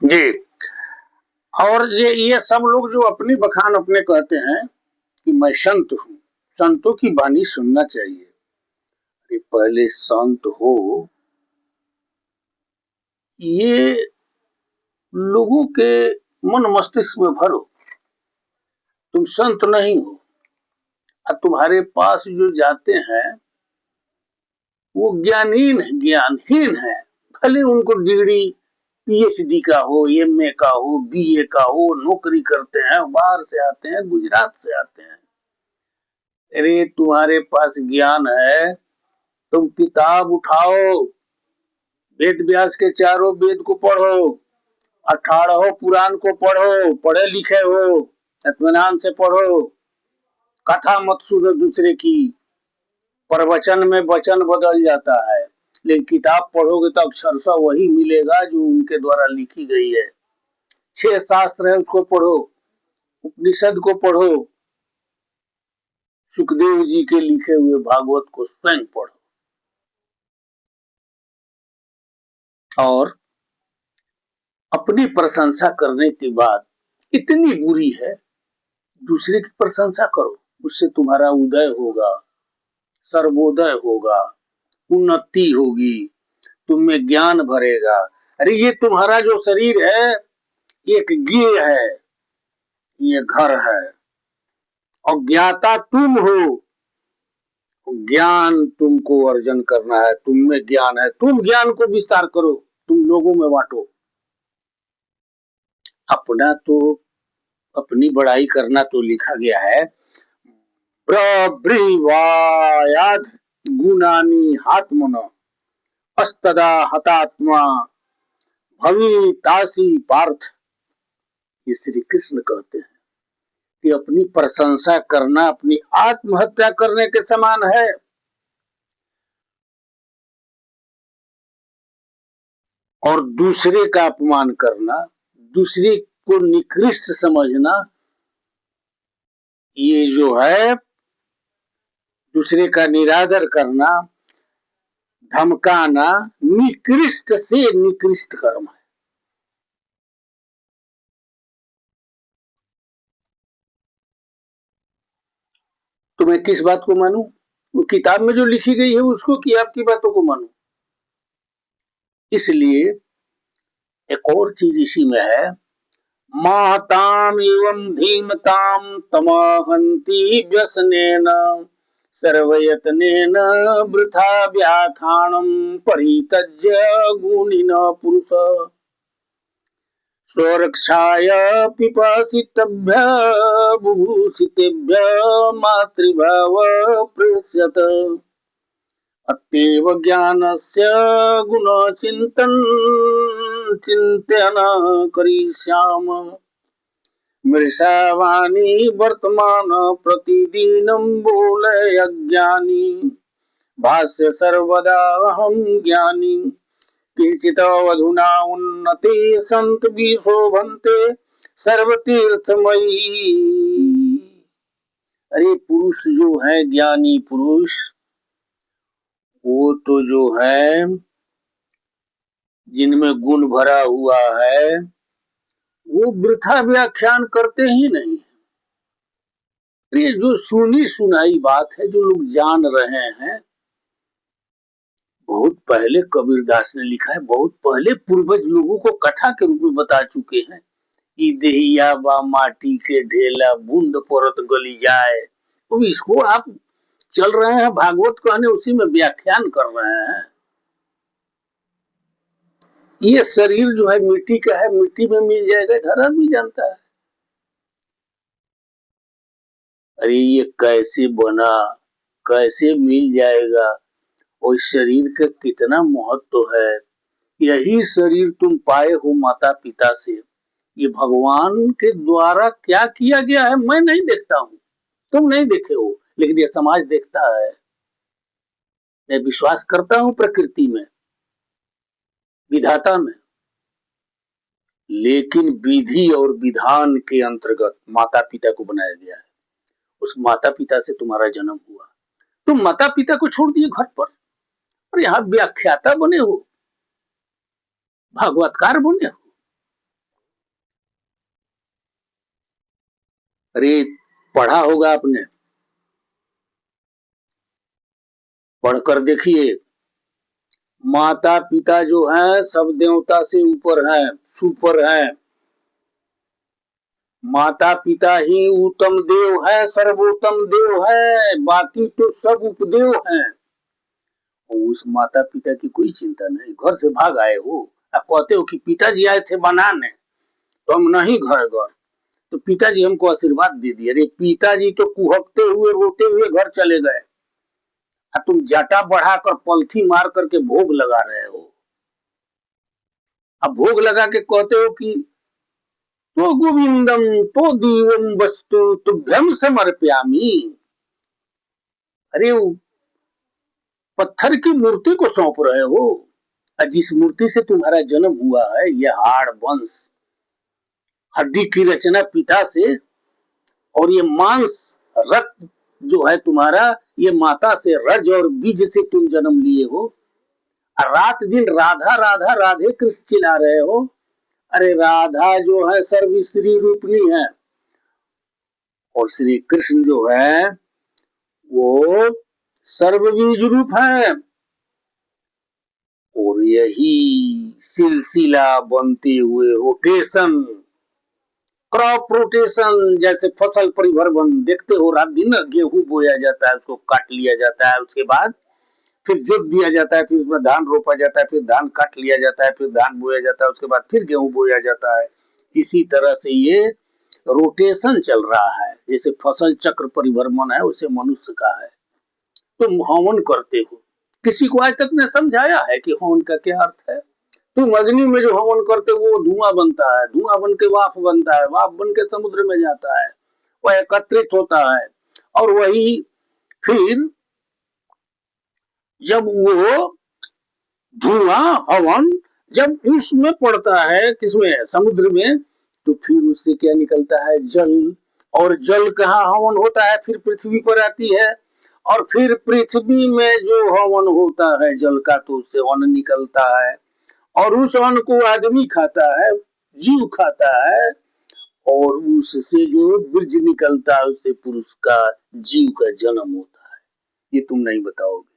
जी। और ये सब लोग जो अपनी बखान अपने कहते हैं कि मैं संत हूँ, संतों की वाणी सुनना चाहिए। अरे पहले संत हो, ये लोगों के मन मस्तिष्क में भरो। तुम संत नहीं हो, अब तुम्हारे पास जो जाते हैं वो ज्ञानहीन है। भले उनको डिग्री पीएचडी का हो, एमए का हो, बीए का हो, नौकरी करते हैं, बाहर से आते हैं, गुजरात से आते हैं। अरे तुम्हारे पास ज्ञान है, तुम किताब उठाओ, वेद व्यास के चारों वेद को पढ़ो, 18 पुराण को पढ़ो, पढ़े लिखे हो, इत्मीनान से पढ़ो, कथा मत सुनो दूसरे की। प्रवचन में वचन बदल जाता है, लेकिन किताब पढ़ोगे तो अक्षरशः वही मिलेगा जो उनके द्वारा लिखी गई है। 6 शास्त्र है, उसको पढ़ो, उपनिषद को पढ़ो, सुखदेव जी के लिखे हुए भागवत को स्वयं पढ़ो। और अपनी प्रशंसा करने की बात इतनी बुरी है, दूसरे की प्रशंसा करो, उससे तुम्हारा उदय होगा, सर्वोदय होगा, उन्नति होगी, तुम्हें ज्ञान भरेगा। अरे ये तुम्हारा जो शरीर है एक गेय है, ये घर है, और ज्ञाता तुम हो। ज्ञान तुमको अर्जन करना है, तुम में ज्ञान है, तुम ज्ञान को विस्तार करो, तुम लोगों में बांटो। अपना तो अपनी बड़ाई करना तो लिखा गया है, प्रब्रीवायाद गुणानि आत्मन अस्तदा हतात्मा भवितासी पार्थ। ये श्री कृष्ण कहते हैं कि अपनी प्रशंसा करना अपनी आत्महत्या करने के समान है। और दूसरे का अपमान करना, दूसरे को निकृष्ट समझना, ये जो है दूसरे का निरादर करना, धमकाना, निकृष्ट से निकृष्ट कर्म है। तो मैं किस बात को मानूं? वो किताब में जो लिखी गई है उसको कि आपकी बातों को मानूं? इसलिए एक और चीज इसी में है, महताम एवं धीमताम तमहंति व्यसनेन सर्वयत्नेन वृथा व्याख्यानम परित्यज्य गुणिन पुरुष स्वरक्षाय पिपासितेभ्य बुभूषितेभ्य मातृभाव प्रेष्यत अत्येव ज्ञानस्य गुणचिन्तन चिन्तन करिष्याम मृषावाणी वर्तमान प्रतिदिनं बोलय अज्ञानी भाष्य सर्वदा अहं ज्ञानी केचिदवधुना उन्नते सन्त विशोभन्ते सर्वतीर्थमयी। अरे पुरुष जो है ज्ञानी पुरुष, वो तो जो है जिनमें गुण भरा हुआ है वो वृथा व्याख्यान करते ही नहीं। ये जो सुनी सुनाई बात है, जो लोग जान रहे हैं, बहुत पहले कबीरदास ने लिखा है, बहुत पहले पूर्वज लोगों को कथा के रूप में बता चुके हैं। ई देहिया बा माटी के ढेला बूंद परत गली जाए। तो इसको आप चल रहे हैं भागवत कहने, उसी में व्याख्यान कर रहे हैं। ये शरीर जो है मिट्टी का है, मिट्टी में मिल जाएगा, हर आदमी जानता है। अरे ये कैसे बना, कैसे मिल जाएगा, और शरीर का कितना महत्व है। यही शरीर तुम पाए हो माता पिता से, ये भगवान के द्वारा क्या किया गया है मैं नहीं देखता हूं, तुम नहीं देखे हो, लेकिन ये समाज देखता है। मैं विश्वास करता हूं प्रकृति में, विधाता में, लेकिन विधि और विधान के अंतर्गत माता पिता को बनाया गया है। उस माता पिता से तुम्हारा जन्म हुआ, तुम माता पिता को छोड़ दिए घर पर और यहाँ व्याख्याता बने हो, भागवतकार बने हो। अरे पढ़ा होगा आपने, पढ़कर देखिए, माता पिता जो हैं सब देवता से ऊपर हैं, सुपर हैं। माता पिता ही उत्तम देव है, सर्वोत्तम देव है, बाकी तो सब उपदेव हैं। उस माता पिता की कोई चिंता नहीं, घर से भाग आए हो, आप कहते हो कि पिताजी आए थे बनाने तो हम नहीं गए घर, तो पिताजी हमको आशीर्वाद दे दिए। अरे पिताजी तो कुहकते हुए रोते हुए घर चले गए, तुम जटा बढ़ाकर पलथी मार करके भोग लगा रहे हो। अब भोग लगा के कहते हो कि तो गोविंदम तो दीवम वस्तु तुभ्यम समर्पयामि। अरे पत्थर की मूर्ति को सौंप रहे हो, जिस मूर्ति से तुम्हारा जन्म हुआ है, यह हाड़ वंश हड्डी की रचना पिता से, और ये मांस रक्त जो है तुम्हारा, ये माता से रज और बीज से तुम जन्म लिए हो। रात दिन राधा राधा राधे कृष्ण चिल्ला रहे हो। अरे राधा जो है सर्व स्त्री रूपनी है, और श्री कृष्ण जो है वो सर्वबीज रूप है। और यही सिलसिला बनते हुए रोटेशन, क्रॉप रोटेशन, जैसे फसल परिभ्रमण देखते हो, रात दिन गेहूं बोया जाता है, उसको काट लिया जाता है, उसके बाद फिर जोत दिया जाता है, फिर उसमें धान रोपा जाता है, फिर धान काट लिया जाता है, फिर धान बोया जाता है, उसके बाद फिर गेहूं बोया जाता है। इसी तरह से ये रोटेशन चल रहा है, जैसे फसल चक्र परिभ्रमण है वैसे मनुष्य का है। तुम हवन करते हो, किसी को आज तक ने समझाया है कि हवन का क्या अर्थ है? तुम अग्नि में जो हवन करते हो वो धुआं बनता है, धुआं बन के वाफ बनता है, वाफ बन के समुद्र में जाता है, वह एकत्रित होता है, और वही फिर जब वो धुआं हवन जब उसमें पड़ता है, किसमें? समुद्र में, तो फिर उससे क्या निकलता है? जल। और जल कहाँ हवन होता है? फिर पृथ्वी पर आती है, और फिर पृथ्वी में जो हवन होता है जल का, तो उससे अन्न निकलता है, और उस अन्न को आदमी खाता है, जीव खाता है, और उससे जो बीज निकलता है उससे पुरुष का, जीव का जन्म होता है। ये तुम नहीं बताओगे।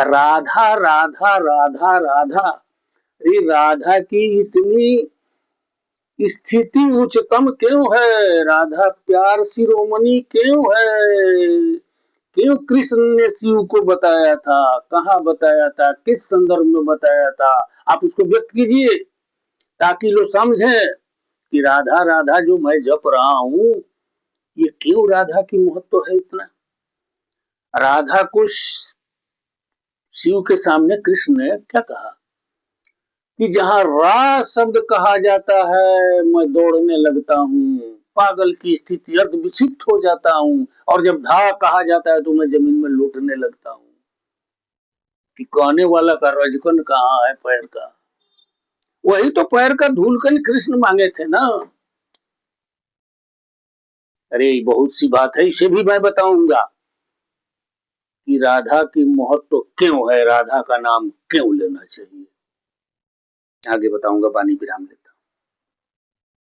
राधा राधा राधा राधा, अरे राधा की इतनी स्थिति उच्चतम क्यों है? राधा प्यार शिरोमणि क्यों है? क्यों कृष्ण ने शिव को बताया था? कहाँ बताया था? किस संदर्भ में बताया था? आप उसको व्यक्त कीजिए ताकि लोग समझें कि राधा राधा जो मैं जप रहा हूँ, ये क्यों राधा की महत्व है इतना। राधा को शिव के सामने कृष्ण ने क्या कहा कि जहां रा शब्द कहा जाता है मैं दौड़ने लगता हूँ, पागल की स्थिति, अर्ध विक्षिप्त हो जाता हूँ, और जब धा कहा जाता है तो मैं जमीन में लौटने लगता हूँ। कि कहने वाला का रजकन कहाँ है पैर का? वही तो पैर का धूलकन कृष्ण मांगे थे ना। अरे बहुत सी बात है, इसे भी मैं बताऊंगा कि राधा की महत्व क्यों है, राधा का नाम क्यों लेना चाहिए, आगे बताऊंगा। वाणी विराम लेते हैं।